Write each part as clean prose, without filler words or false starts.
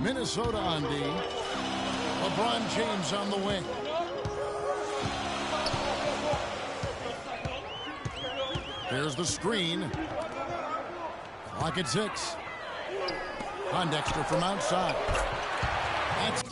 Minnesota on D. LeBron James on the wing. There's the screen. Clock at 6. On Dexter from outside. That's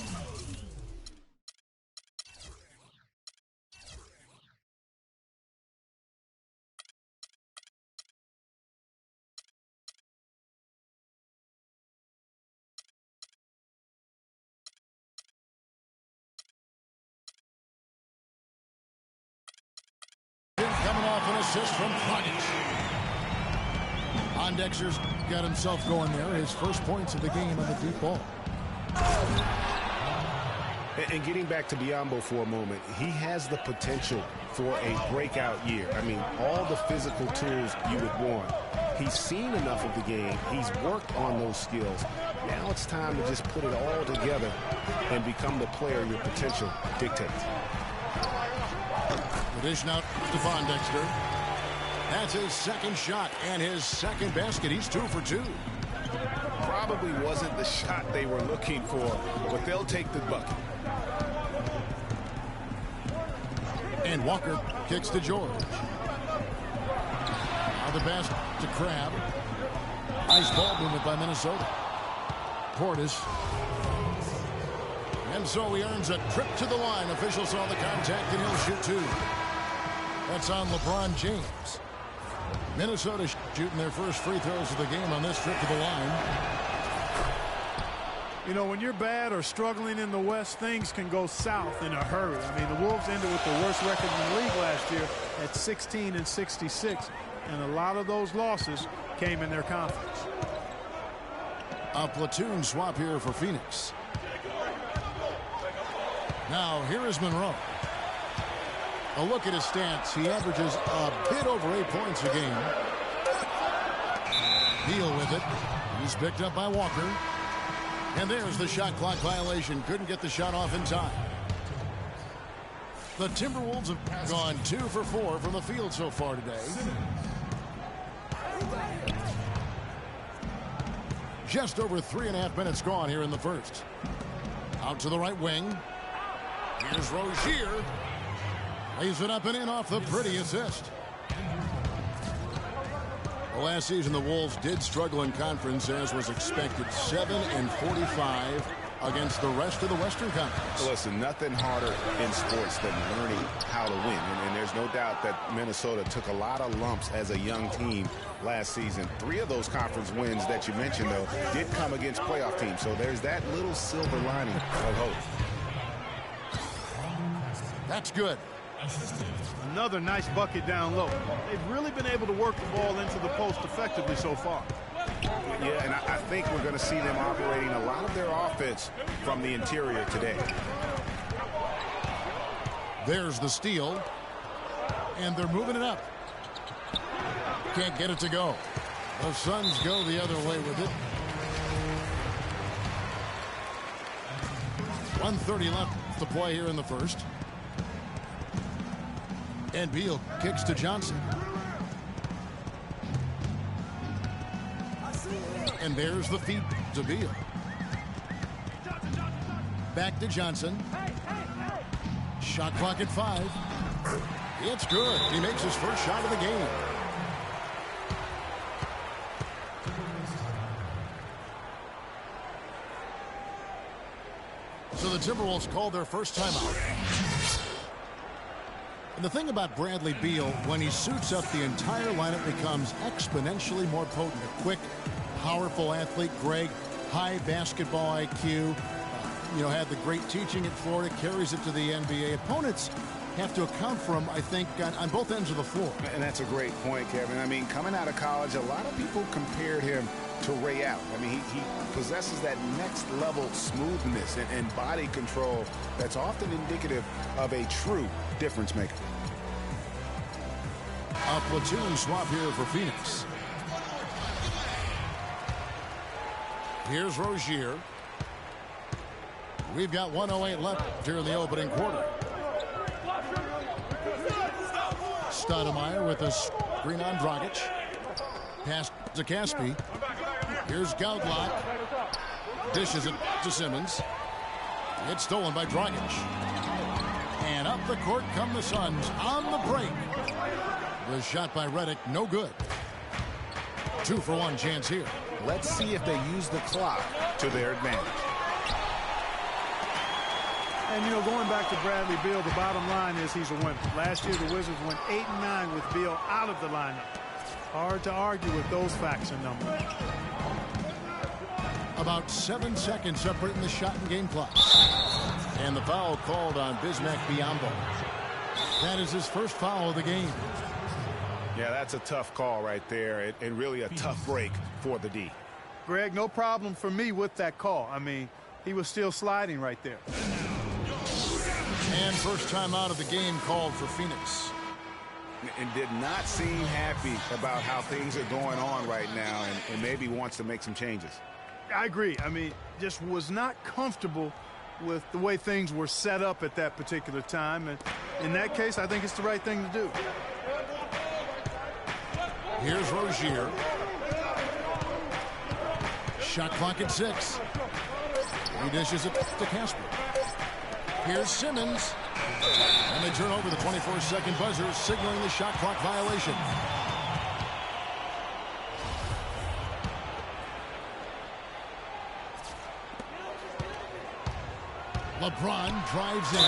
coming off an assist from Dragic. Dexter's got himself going there. His first points of the game on the deep ball. And getting back to Biyombo for a moment, he has the potential for a breakout year. I mean, all the physical tools you would want. He's seen enough of the game. He's worked on those skills. Now it's time to just put it all together and become the player your potential dictates. The dish now to Von Dexter. That's his second shot and his second basket. He's 2 for 2. Probably wasn't the shot they were looking for, but they'll take the bucket. And Walker kicks to George. Now the pass to Crabbe. Nice ball movement by Minnesota. Portis. And so he earns a trip to the line. Officials saw the contact, and he'll shoot 2. That's on LeBron James. Minnesota shooting their first free throws of the game on this trip to the line. You know, when you're bad or struggling in the West, things can go south in a hurry. I mean, the Wolves ended with the worst record in the league last year at 16-66, and a lot of those losses came in their conference. A platoon swap here for Phoenix. Now, here is Monroe. A look at his stats. He averages a bit over 8 points a game. Beal with it. He's picked up by Walker. And there's the shot clock violation. Couldn't get the shot off in time. The Timberwolves have gone 2 for 4 from the field so far today. Just over 3.5 minutes gone here in the first. Out to the right wing. Here's Rozier. Lays it up and in off the pretty assist. Well, last season, the Wolves did struggle in conference, as was expected. 7-45 against the rest of the Western Conference. Listen, nothing harder in sports than learning how to win. And there's no doubt that Minnesota took a lot of lumps as a young team last season. 3 of those conference wins that you mentioned, though, did come against playoff teams. So there's that little silver lining of hope. That's good. Another nice bucket down low. They've really been able to work the ball into the post effectively so far. Yeah, and I think we're going to see them operating a lot of their offense from the interior today. There's the steal. And they're moving it up. Can't get it to go. The Suns go the other way with it. 1:30 left to play here in the first. And Beal kicks to Johnson. And there's the feed to Beal. Back to Johnson. Shot clock at 5. It's good. He makes his first shot of the game. So the Timberwolves called their first timeout. And the thing about Bradley Beal, when he suits up, the entire lineup becomes exponentially more potent. A quick, powerful athlete. Greg, high basketball IQ. Had the great teaching at Florida, carries it to the NBA. Opponents have to account for him, I think, on both ends of the floor. And that's a great point, Kevin. I mean, coming out of college, a lot of people compared him to Ray Allen. I mean, he possesses that next level smoothness and body control that's often indicative of a true difference maker. A platoon swap here for Phoenix. Here's Rozier. We've got 1:08 left here in the opening quarter. Stoudemire with a screen on Dragic. Pass to Caspi. Here's Gaudlac. Dishes it to Simmons. It's stolen by Dragic. And up the court come the Suns on the break. The shot by Redick, no good. 2-for-1 chance here. Let's see if they use the clock to their advantage. And, you know, going back to Bradley Beal, the bottom line is he's a winner. Last year, the Wizards went 8-9 with Beal out of the lineup. Hard to argue with those facts and numbers. About 7 seconds separating the shot and game clock. And the foul called on Bismack Biyombo. That is his first foul of the game. Yeah, that's a tough call right there, and really a tough break for the D. Greg, no problem for me with that call. I mean, he was still sliding right there. And first time out of the game called for Phoenix. And did not seem happy about how things are going on right now, and maybe wants to make some changes. I agree. I mean, just was not comfortable with the way things were set up at that particular time. And in that case, I think it's the right thing to do. Here's Rozier. Shot clock at 6. He dishes it to Casper. Here's Simmons. And they turn over the 24-second buzzer, signaling the shot clock violation. LeBron drives in.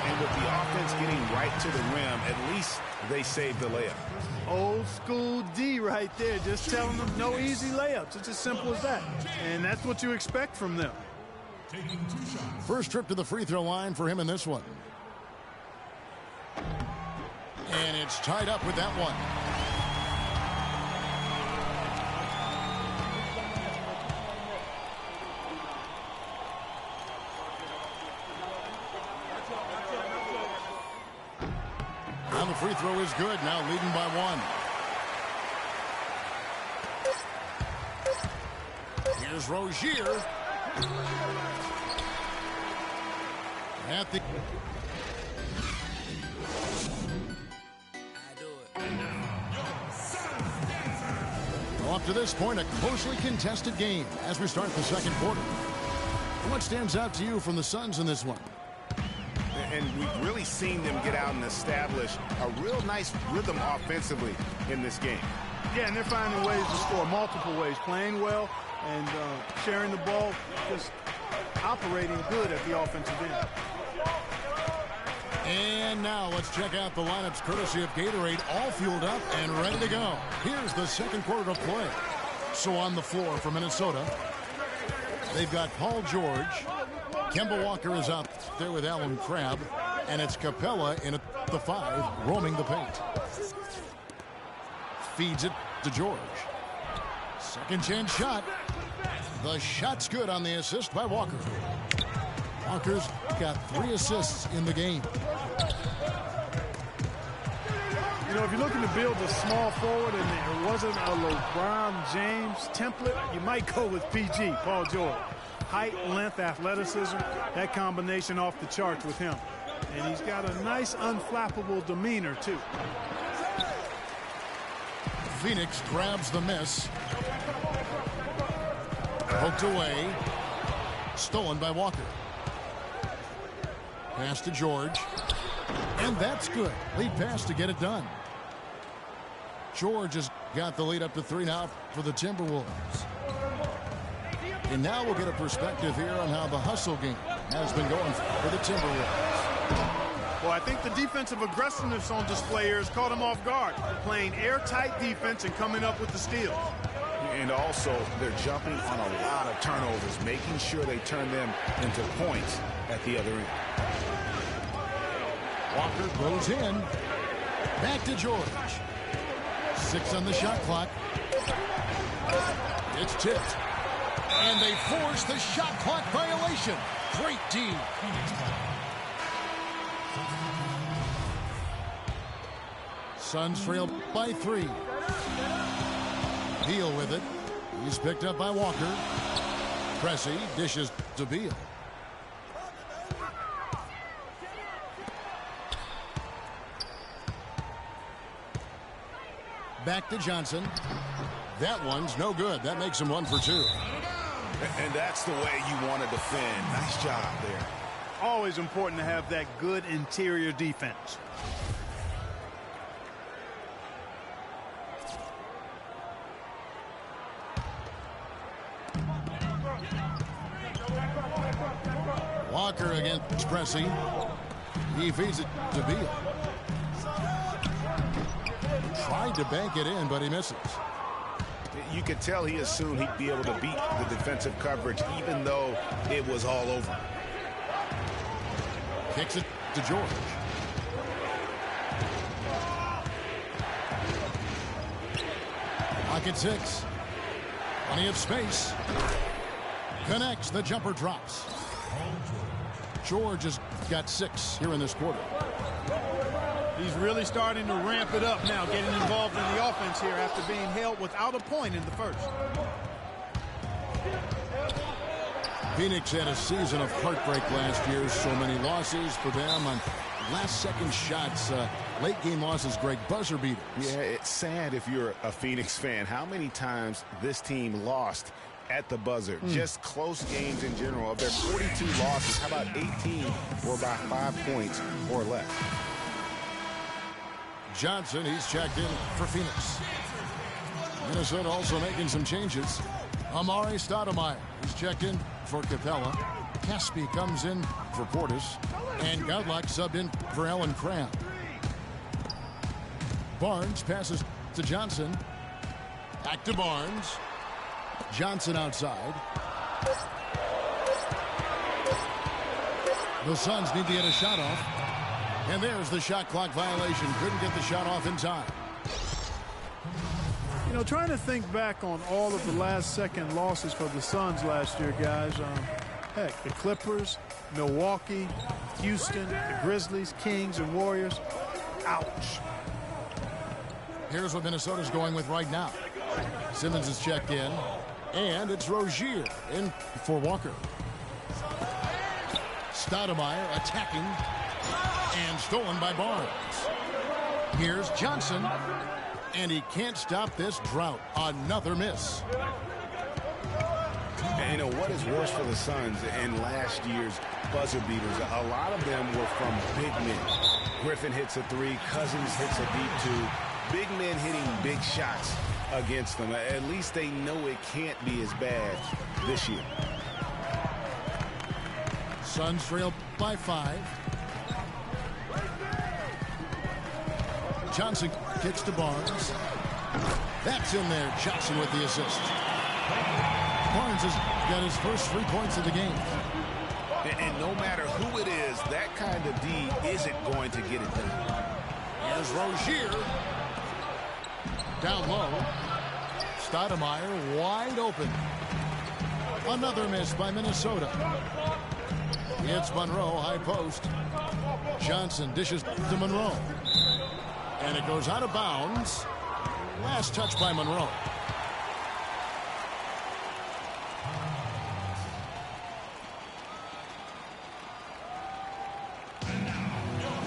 And with the offense getting right to the rim, at least they saved the layup. Old school D right there, just telling them no easy layups. It's as simple as that. And that's what you expect from them. First trip to the free throw line for him in this one. And it's tied up with that one. And the free throw is good, now leading by 1. Here's Rozier. At the well, up to this point, a closely contested game as we start the second quarter. What stands out to you from the Suns in this one? And we've really seen them get out and establish a real nice rhythm offensively in this game. Yeah, and they're finding ways to score multiple ways, playing well and sharing the ball, just operating good at the offensive end. And now let's check out the lineups courtesy of Gatorade, all fueled up and ready to go. Here's the second quarter of play. So on the floor for Minnesota, they've got Paul George. Kemba Walker is out there with Alan Crabb. And it's Capella in at the 5, roaming the paint. Feeds it to George. Second chance shot. The shot's good on the assist by Walker. Walker's got 3 assists in the game. You know, if you're looking to build a small forward and there wasn't a LeBron James template, you might go with PG, Paul George. Height, length, athleticism, that combination off the charts with him. And he's got a nice, unflappable demeanor, too. Phoenix grabs the miss. Poked away. Stolen by Walker. Pass to George. And that's good. Lead pass to get it done. George has got the lead up to 3 now for the Timberwolves. And now we'll get a perspective here on how the hustle game has been going for the Timberwolves. Well, I think the defensive aggressiveness on display here has caught them off guard. Playing airtight defense and coming up with the steals. And also, they're jumping on a lot of turnovers, making sure they turn them into points at the other end. Walker goes in. Back to George. 6 on the shot clock. It's tipped. And they force the shot clock violation. Great D. Suns trail by 3. Beal with it. He's picked up by Walker. Pressey dishes to Beal. Back to Johnson. That one's no good. That makes him 1 for 2. And that's the way you want to defend. Nice job there. Always important to have that good interior defense. Walker against Pressey. He feeds it to Beal. Tried to bank it in, but he misses. You could tell he assumed he'd be able to beat the defensive coverage, even though it was all over. Kicks it to George. Pocket 6. Plenty of space. Connects. The jumper drops. George has got 6 here in this quarter. He's really starting to ramp it up now, getting involved in the offense here after being held without a point in the first. Phoenix had a season of heartbreak last year. So many losses for them on last-second shots. Late-game losses, Greg, buzzer beaters. Yeah, it's sad if you're a Phoenix fan. How many times this team lost at the buzzer? Just close games in general. Of their 42 losses, how about 18 were by 5 points or less? Johnson, he's checked in for Phoenix. Minnesota also making some changes. Amari Stoudemire, he's checked in for Capella. Caspi comes in for Portis. And Godlock subbed in for Allen Cram. Barnes passes to Johnson. Back to Barnes. Johnson outside. The Suns need to get a shot off. And there's the shot clock violation. Couldn't get the shot off in time. You know, trying to think back on all of the last-second losses for the Suns last year, guys. Heck, the Clippers, Milwaukee, Houston, the Grizzlies, Kings, and Warriors. Ouch. Here's what Minnesota's going with right now. Simmons is checked in. And it's Rozier in for Walker. Stoudemire attacking. And stolen by Barnes. Here's Johnson. And he can't stop this drought. Another miss. And, you know, what is worse for the Suns in last year's buzzer beaters? A lot of them were from big men. Griffin hits a 3. Cousins hits a deep 2. Big men hitting big shots against them. At least they know it can't be as bad this year. Suns trail by 5. Johnson kicks to Barnes. That's in there. Johnson with the assist. Barnes has got his first 3 points of the game. And no matter who it is, that kind of D isn't going to get it done. Here's Rozier. Down low. Stoudemire wide open. Another miss by Minnesota. It's Monroe, high post. Johnson dishes to Monroe. And it goes out of bounds. Last touch by Monroe.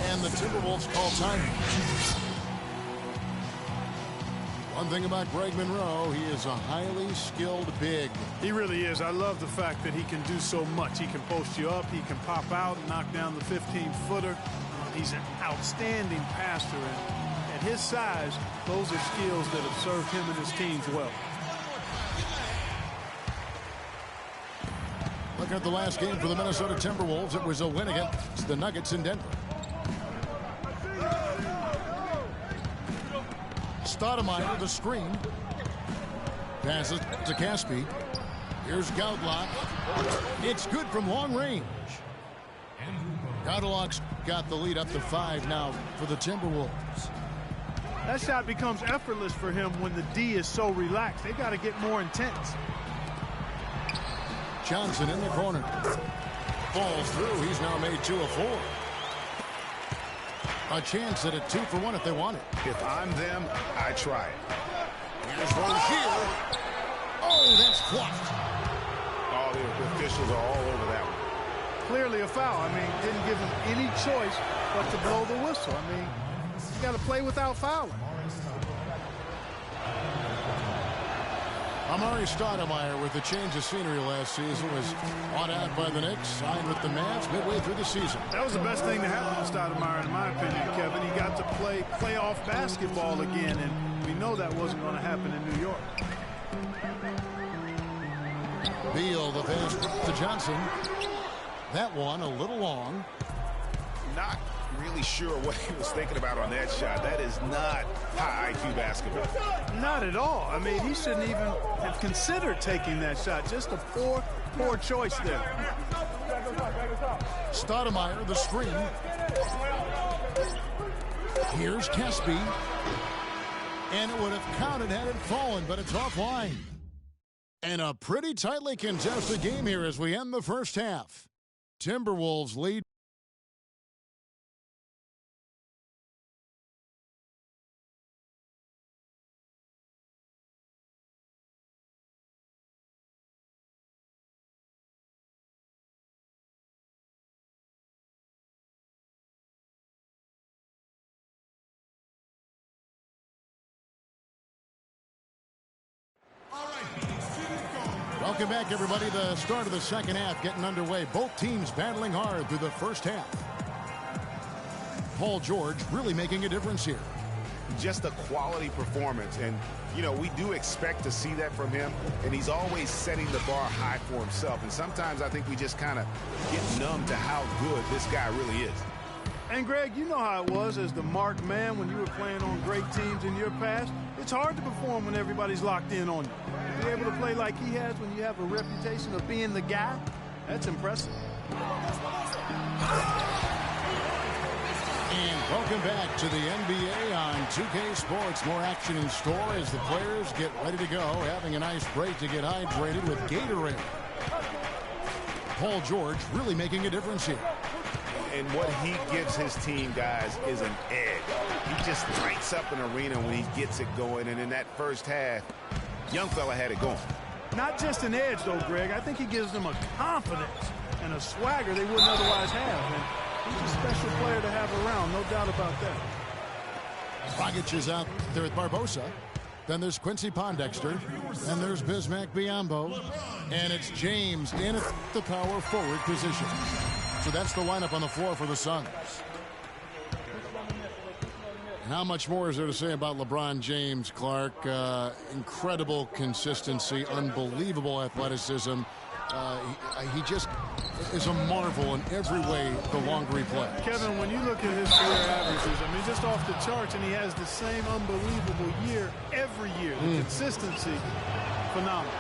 And the Timberwolves call time. One thing about Greg Monroe, he is a highly skilled big. He really is. I love the fact that he can do so much. He can post you up. He can pop out and knock down the 15-footer. He's an outstanding passer. And at his size, those are skills that have served him and his teams well. Looking at the last game for the Minnesota Timberwolves, it was a win against the Nuggets in Denver. Stoudemire, the screen. Passes to Caspi. Here's Godlock. It's good from long range. Godlock's got the lead up to 5 now for the Timberwolves. That shot becomes effortless for him when the D is so relaxed. They got to get more intense. Johnson in the corner. Falls through. He's now made 2 of 4. A chance at a 2 for 1 if they want it. If I'm them, I try it. Here's Rozier. Oh, that's blocked. Oh, the officials are all over that one. Clearly a foul. I mean, didn't give him any choice but to blow the whistle. I mean, you got to play without fouling. Amari Stoudemire, with the change of scenery last season, was bought out by the Knicks, signed with the Mavs midway through the season. That was the best thing to happen to Stoudemire, in my opinion, Kevin. He got to play playoff basketball again, and we know that wasn't going to happen in New York. Beal, the pass to Johnson. That one a little long. Not really sure what he was thinking about on that shot. That is not high IQ basketball. Not at all. I mean, he shouldn't even have considered taking that shot. Just a poor choice there. Stoudemire, the screen. Here's Caspi. And it would have counted had it fallen, but it's offline. And a pretty tightly contested game here as we end the first half. Timberwolves lead. Welcome back, everybody. The start of the second half getting underway. Both teams battling hard through the first half. Paul George really making a difference here. Just a quality performance, and you know, we do expect to see that from him, and he's always setting the bar high for himself, and sometimes I think we just kind of get numb to how good this guy really is. And Greg, you know how it was as the marked man when you were playing on great teams in your past. It's hard to perform when everybody's locked in on you. To be able to play like he has when you have a reputation of being the guy, that's impressive. And welcome back to the NBA on 2K Sports. More action in store as the players get ready to go, having a nice break to get hydrated with Gatorade. Paul George really making a difference here. And what he gives his team, guys, is an edge. He just lights up an arena when he gets it going. And in that first half, young fella had it going. Not just an edge, though, Greg. I think he gives them a confidence and a swagger they wouldn't otherwise have. And he's a special player to have around, no doubt about that. Dragic is out there with Barbosa. Then there's Quincy Pondexter. And there's Bismack Biyombo. And it's James in at the power forward position. So that's the lineup on the floor for the Suns. And how much more is there to say about LeBron James, Clark? Incredible consistency, unbelievable athleticism. He just is a marvel in every way the longer he plays. Kevin, when you look at his career averages, I mean, just off the charts, and he has the same unbelievable year every year. The consistency, phenomenal.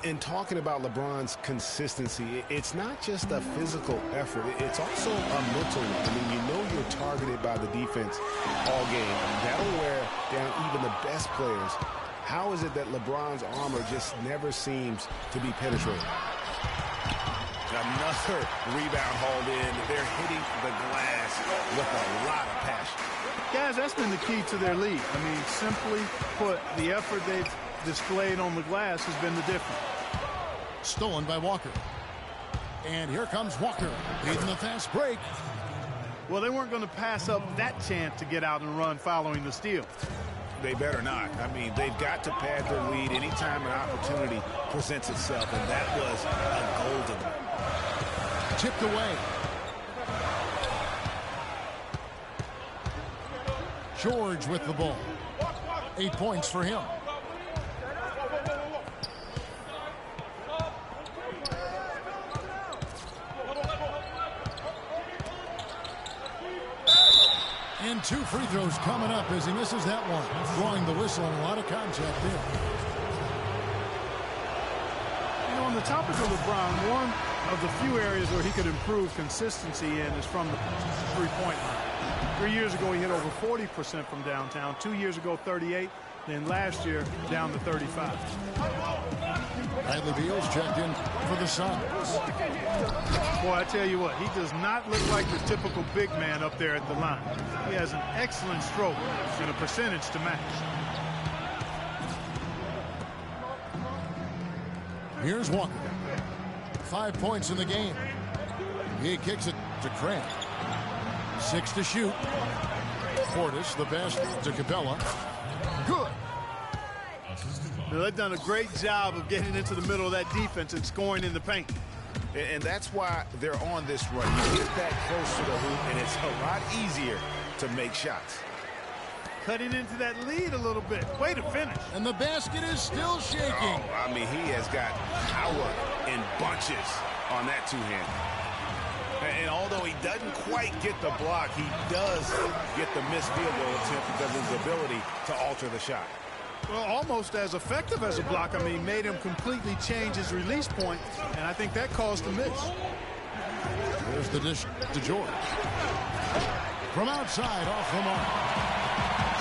And talking about LeBron's consistency, it's not just a physical effort. It's also a mental one. I mean, you know you're targeted by the defense all game. That'll wear down even the best players. How is it that LeBron's armor just never seems to be penetrated? Another rebound hauled in. They're hitting the glass with a lot of passion. Guys, that's been the key to their lead. I mean, simply put, the effort they've displayed on the glass has been the difference. Stolen by Walker. And here comes Walker, leading the fast break. Well, they weren't going to pass up that chance to get out and run following the steal. They better not. I mean, they've got to pad their lead anytime an opportunity presents itself, and that was a golden one. Tipped away. George with the ball. 8 points for him. And 2 free throws coming up as he misses that one. Drawing the whistle and a lot of contact there. You know, on the topic of LeBron, one of the few areas where he could improve consistency in is from the three-point line. 3 years ago, he hit over 40% from downtown. 2 years ago, 38%. Then last year, down to 35%. Bradley Beal's checked in for the Suns. Boy, I tell you what, he does not look like the typical big man up there at the line. He has an excellent stroke and a percentage to match. Here's Walker. 5 points in the game. He kicks it to Craig. 6 to shoot. Portis, the pass to Capella. Good. Now, they've done a great job of getting into the middle of that defense and scoring in the paint. And that's why they're on this run. You get that close to the hoop, and it's a lot easier to make shots. Cutting into that lead a little bit. Way to finish. And the basket is still shaking. Oh, I mean, he has got power in bunches on that two-hand. And although he doesn't quite get the block, he does get the missed field goal attempt because of his ability to alter the shot. Well, almost as effective as a block. I mean, made him completely change his release point, and I think that caused the miss. There's the dish to George. From outside, off the mark.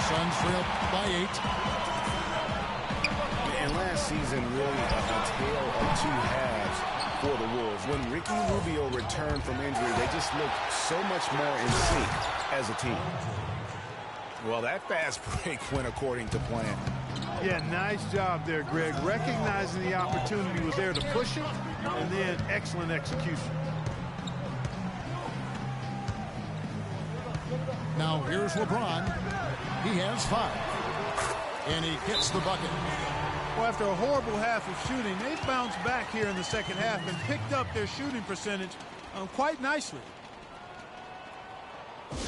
Suns trail by 8. And last season, really a tale of two halves for the Wolves. When Ricky Rubio returned from injury, they just looked so much more in sync as a team. Well, that fast break went according to plan. Yeah, nice job there, Greg. Recognizing the opportunity was there to push it, and then excellent execution. Now here's LeBron. He has 5. And he gets the bucket. Well, after a horrible half of shooting, they've bounced back here in the second half and picked up their shooting percentage quite nicely.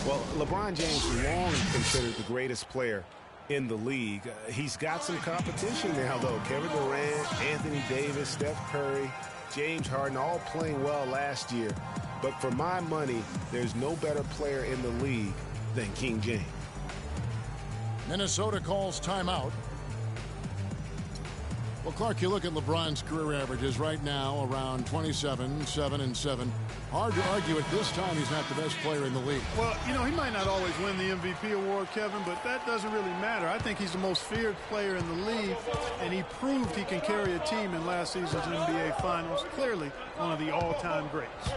Well, LeBron James long considered the greatest player in the league. He's got some competition now, though. Kevin Durant, Anthony Davis, Steph Curry, James Harden, all playing well last year. But for my money, there's no better player in the league than King James. Minnesota calls timeout. Well, Clark, you look at LeBron's career averages right now, around 27, 7 and 7. Hard to argue at this time he's not the best player in the league. Well, you know, he might not always win the MVP award, Kevin, but that doesn't really matter. I think he's the most feared player in the league, and he proved he can carry a team in last season's NBA Finals. Clearly one of the all-time greats.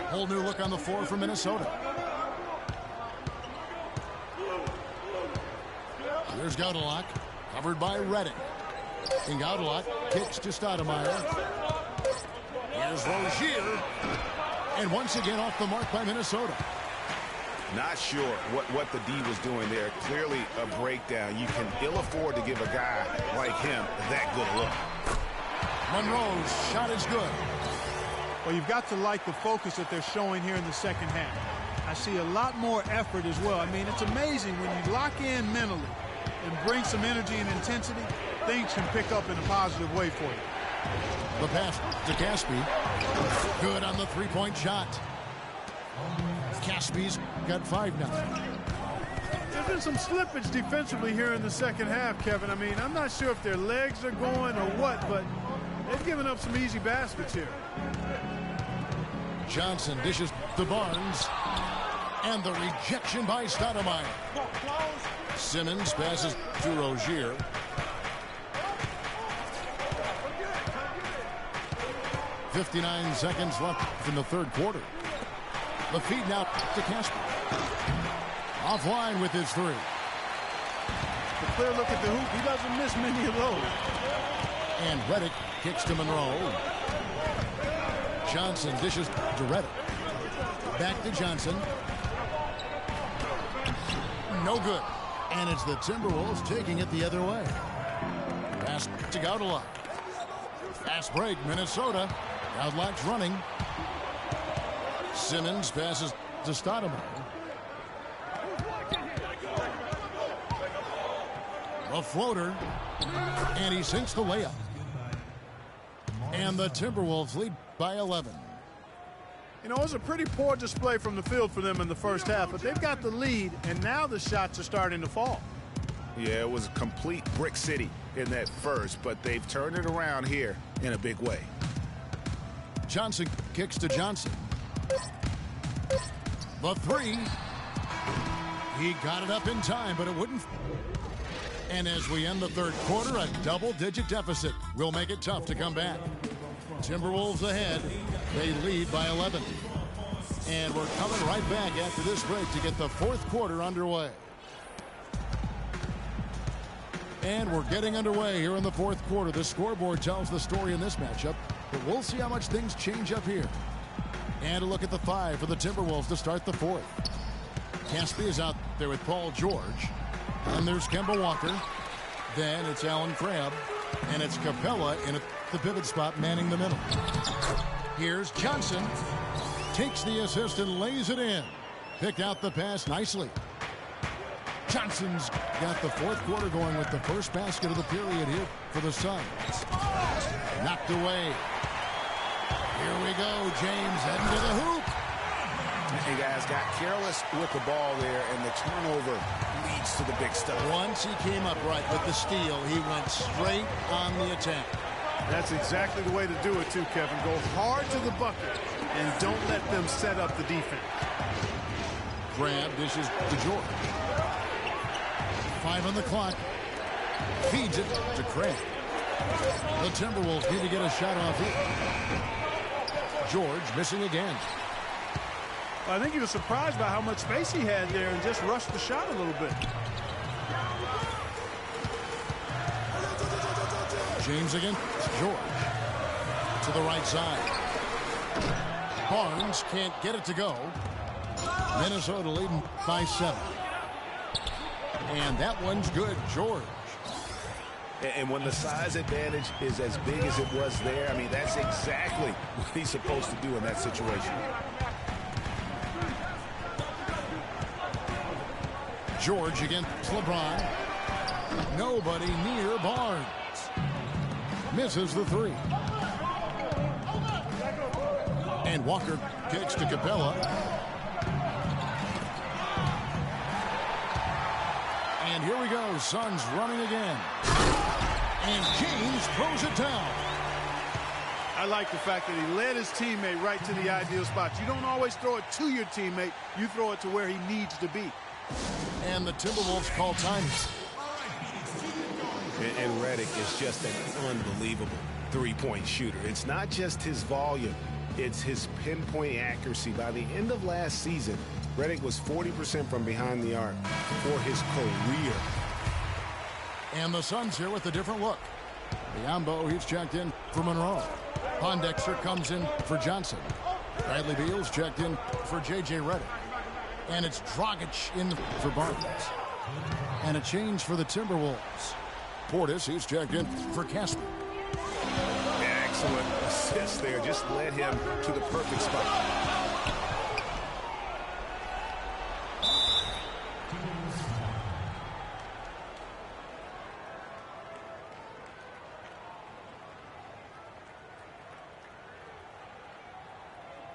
Whole new look on the floor for Minnesota. Here's Gaudelot, covered by Reddick. And Gaudelot kicks to Stoudemire. Here's Rozier. And once again off the mark by Minnesota. Not sure what the D was doing there. Clearly a breakdown. You can ill afford to give a guy like him that good a look. Monroe's shot is good. Well, you've got to like the focus that they're showing here in the second half. I see a lot more effort as well. I mean, it's amazing when you lock in mentally and bring some energy and intensity, things can pick up in a positive way for you. The pass to Caspi. Good on the three-point shot. Caspi's got 5 now. There's been some slippage defensively here in the second half, Kevin. I mean, I'm not sure if their legs are going or what, but they've given up some easy baskets here. Johnson dishes to Barnes. And the rejection by Stoudemire. Simmons passes to Rozier. 59 seconds left in the third quarter. The feed now to Casper. Offline with his 3. A clear look at the hoop. He doesn't miss many of those. And Reddick kicks to Monroe. Johnson dishes to Reddick. Back to Johnson. No good. And it's the Timberwolves taking it the other way. Pass to Gaudelot. Fast break, Minnesota. Gaudelot's running. Simmons passes to Stoudemire. A floater. And he sinks the layup. And the Timberwolves lead by 11. You know, it was a pretty poor display from the field for them in the first half, but they've got the lead, and now the shots are starting to fall. Yeah, it was a complete brick city in that first, but they've turned it around here in a big way. Johnson kicks to Johnson. The 3. He got it up in time, but it wouldn't. And as we end the third quarter, a double-digit deficit will make it tough to come back. Timberwolves ahead. They lead by 11. And we're coming right back after this break to get the fourth quarter underway. And we're getting underway here in the fourth quarter. The scoreboard tells the story in this matchup, but we'll see how much things change up here. And a look at the 5 for the Timberwolves to start the fourth. Caspi is out there with Paul George. And there's Kemba Walker. Then it's Allen Crabbe. And it's Capella in the pivot spot, manning the middle. Here's Johnson. Takes the assist and lays it in. Picked out the pass nicely. Johnson's got the fourth quarter going with the first basket of the period here for the Suns. Knocked away. Here we go. James heading to the hoop. Hey, guys, got careless with the ball there, and the turnover leads to the big stuff. Once he came up right with the steal, he went straight on the attack. That's exactly the way to do it, too, Kevin. Go hard to the bucket and don't let them set up the defense. Crabbe dishes to George. 5 on the clock. Feeds it to Crabbe. The Timberwolves need to get a shot off here. George missing again. I think he was surprised by how much space he had there and just rushed the shot a little bit. James again. George to the right side. Barnes can't get it to go. Minnesota leading by 7. And that one's good. George. And when the size advantage is as big as it was there, I mean, that's exactly what he's supposed to do in that situation. George against LeBron. Nobody near Barnes. Misses the 3. And Walker kicks to Capella. And here we go. Suns running again. And James throws it down. I like the fact that he led his teammate right to the ideal spot. You don't always throw it to your teammate. You throw it to where he needs to be. And the Timberwolves call time. And Redick is just an unbelievable three-point shooter. It's not just his volume. It's his pinpoint accuracy. By the end of last season, Redick was 40% from behind the arc for his career. And the Suns here with a different look. Biyombo, he's checked in for Monroe. Pondexter comes in for Johnson. Bradley Beal's checked in for J.J. Redick. And it's Dragic in for Barnes. And a change for the Timberwolves. Portis, he's checked in for Casper. Excellent assist there. Just led him to the perfect spot.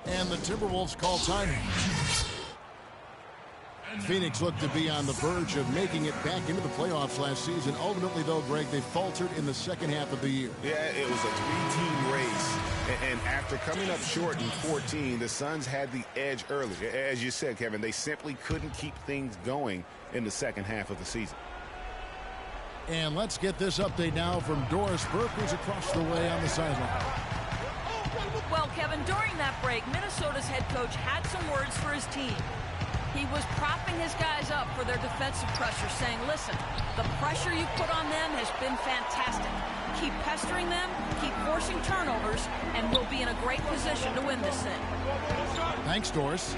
And the Timberwolves call time. Phoenix looked to be on the verge of making it back into the playoffs last season. Ultimately, though, Greg, they faltered in the second half of the year. Yeah, it was a 3-team race. And after coming up short in 14, the Suns had the edge early. As you said, Kevin, they simply couldn't keep things going in the second half of the season. And let's get this update now from Doris Burke, who's across the way on the sideline. Well, Kevin, during that break, Minnesota's head coach had some words for his team. He was propping his guys up for their defensive pressure, saying, listen, the pressure you put on them has been fantastic. Keep pestering them, keep forcing turnovers, and we'll be in a great position to win this thing. Thanks, Doris.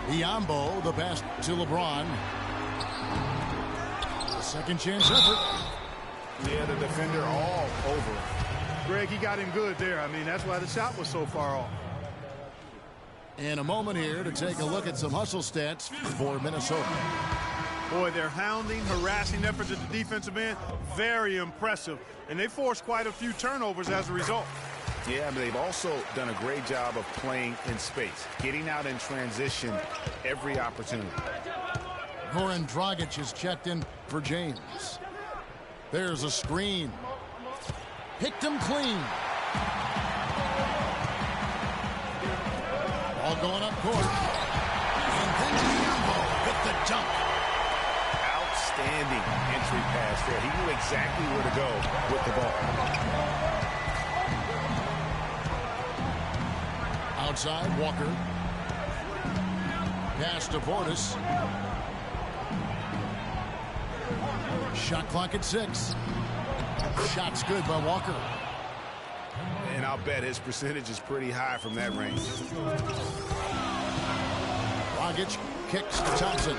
Biyombo, the pass to LeBron. Second chance effort. Yeah, the defender all over it. Greg, he got him good there. I mean, that's why the shot was so far off. And a moment here to take a look at some hustle stats for Minnesota. Boy, their hounding, harassing efforts at the defensive end, very impressive. And they forced quite a few turnovers as a result. Yeah, but they've also done a great job of playing in space, getting out in transition every opportunity. Goran Dragic is checked in for James. There's a screen. Picked him clean. All going up court. And then Biyombo with the dunk. Outstanding entry pass there. He knew exactly where to go with the ball. Outside, Walker. Pass to Portis. Shot clock at 6. Shot's good by Walker. And I'll bet his percentage is pretty high from that range. Dragic kicks to Thompson.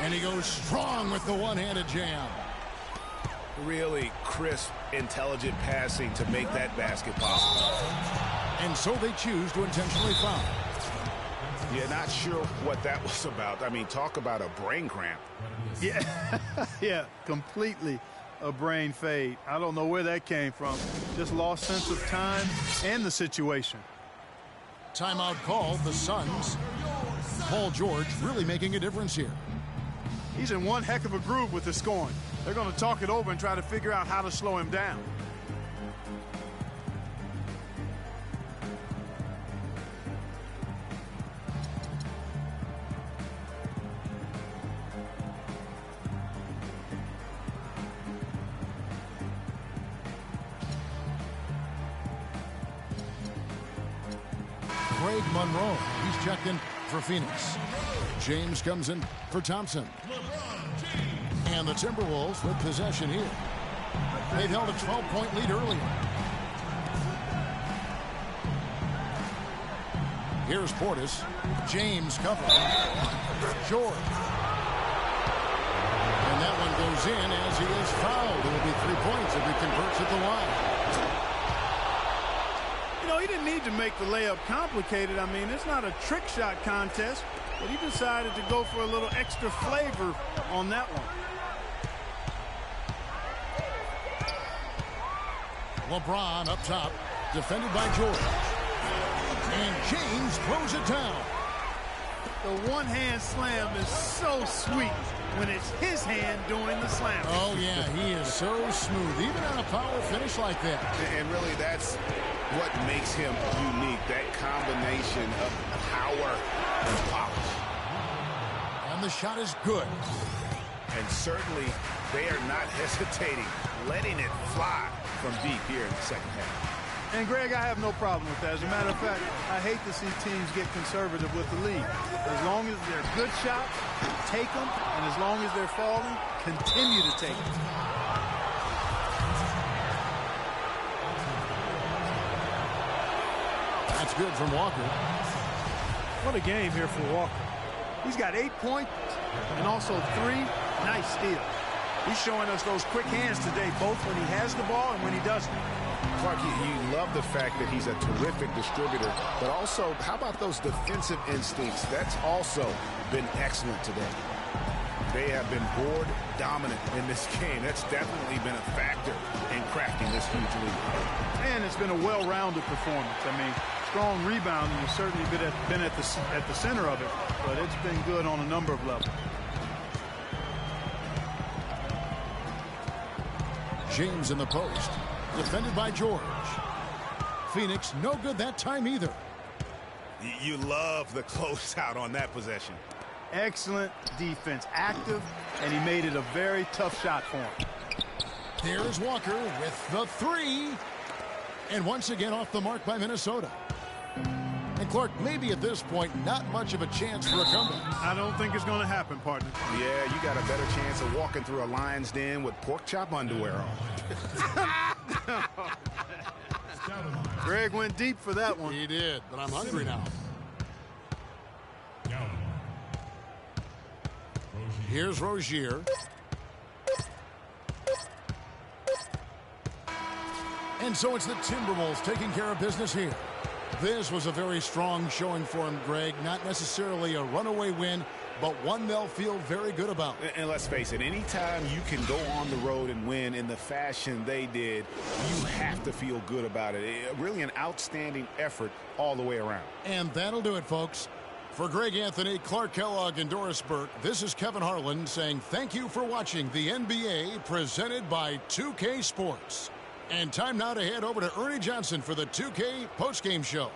And he goes strong with the one-handed jam. Really crisp, intelligent passing to make that basket possible. And so they choose to intentionally foul. Yeah, not sure what that was about. I mean, talk about a brain cramp. Yeah, yeah, completely a brain fade. I don't know where that came from. Just lost sense of time and the situation. Timeout called, the Suns. Paul George really making a difference here. He's in one heck of a groove with the scoring. They're going to talk it over and try to figure out how to slow him down. Greg Monroe, he's checked in for Phoenix. James comes in for Thompson. And the Timberwolves with possession here. They've held a 12-point lead earlier. Here's Portis. James covering. George. And that one goes in as he is fouled. It will be 3 points if he converts at the line. You know, he didn't need to make the layup complicated. I mean, it's not a trick shot contest, but he decided to go for a little extra flavor on that one. LeBron up top, defended by George. And James throws it down. The one-hand slam is so sweet when it's his hand doing the slam. Oh, yeah, he is so smooth, even on a power finish like that. And really, that's what makes him unique, that combination of power and polish. And the shot is good. And certainly, they are not hesitating, letting it fly from deep here in the second half. And, Greg, I have no problem with that. As a matter of fact, I hate to see teams get conservative with the lead. As long as they're good shots, take them. And as long as they're falling, continue to take them. That's good from Walker. What a game here for Walker. He's got 8 points and also 3 nice steals. He's showing us those quick hands today, both when he has the ball and when he doesn't. Clark, you love the fact that he's a terrific distributor, but also, how about those defensive instincts? That's also been excellent today. They have been board dominant in this game. That's definitely been a factor in crafting this huge lead. And it's been a well-rounded performance. I mean, strong rebounding has certainly been at the center of it, but it's been good on a number of levels. James in the post, defended by George. Phoenix no good that time either. You love the closeout on that possession. Excellent defense, active, and he made it a very tough shot for him. There's Walker with the 3. And once again off the mark by Minnesota. And Clark, maybe at this point, not much of a chance for a comeback. I don't think it's going to happen, partner. Yeah, you got a better chance of walking through a lion's den with pork chop underwear on. Greg went deep for that one. He did, but I'm hungry now. Here's Rozier. And so it's the Timberwolves taking care of business here. This was a very strong showing for him, Greg. Not necessarily a runaway win, but one they'll feel very good about. And let's face it, anytime you can go on the road and win in the fashion they did, you have to feel good about it. Really an outstanding effort all the way around. And that'll do it, folks. For Greg Anthony, Clark Kellogg, and Doris Burke, this is Kevin Harlan saying thank you for watching the NBA presented by 2K Sports. And time now to head over to Ernie Johnson for the 2K postgame show.